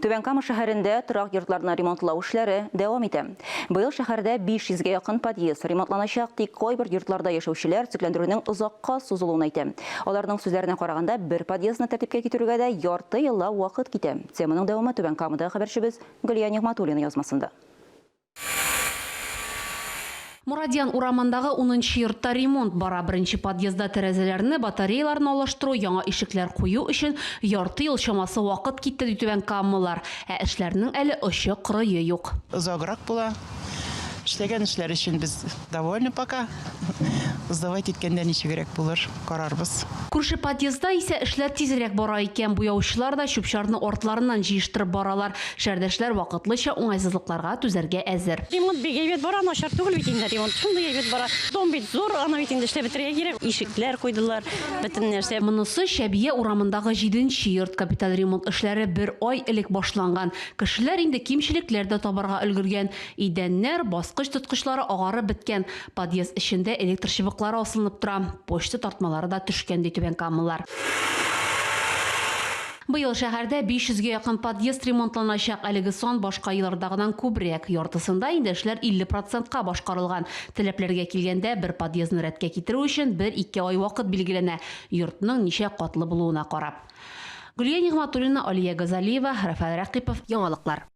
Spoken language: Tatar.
Түбән-Кама шәһәрендә торак йортларны ремонтлау эшләре дәвам итә. Быел шәһәрдә 500-гә якын подъезд ремонтланачак, тик кайбер йортларда яшәүчеләр төзекләндерүнең озакка сузылуын әйтә. Аларның сүзләренә караганда, бер подъездны тәртипкә китерүгә дә ярты еллап вакыт китә. Теманың дәвамы Түбән-Камада хәбәрчебез Гөлия Нигъматуллина язмасында. Мурадиян урамындагы 10-нчы йортта ремонт бара. Беренче подъездда тәрәзәләрне, батареяларны алыштыру, яңа ишекләр кую өчен ярты ел чамасы вакыт китте ди Түбән-Камалылар. Эшләрнең әле очы-кырые юк. Озаграк була. Эшләгән эшләр өчен без довольны пока. Сдавать иткәндә ничегрәк булыр, карарбыз. Күрше подъездда исә эшләр тизрәк бара икән. Буяучылар да чүп-чарны ортларыннан җыештырып баралар. Шәрдәшләр вакытлыча уңайсызлыкларга түзәргә әзер. Ремонт бик әйбәт бара, начар түгел бит инде ремонт. Шундый әйбәт бара. Дом бит зур, аны бит инде эшләп бетерергә кирәк. Ишекләр куйдылар, бөтен нәрсә. Монысы Шәбия урамындагы 7-нче йорт. Капиталь ремонт эшләре 1 ай элек башланган. Кешеләр инде кимчелекләр дә табарга өлгергән. Идәннәр, баскыч тоткычлары агарып беткән. Подъезд эчендә электр чыбыклары асылынып тора. Почта тартмалары да төшкән ди Түбән-Камалылар. Быел шәһәрдә 500-гә якын подъезд ремонтланачак. Әлеге сан башка еллардагыдан күбрәк. Яртысында инде эшләр 50%-ка башкарылган. Таләпләргә килгәндә, бер подъездны рәткә китерү өчен 1-2 ай вакыт билгеләнә. Йортның ничә катлы булуына карап. Гөлия Нигъматуллина, Алия Газалиева, Рафаэль Рәкыйпов, Яңалыклар.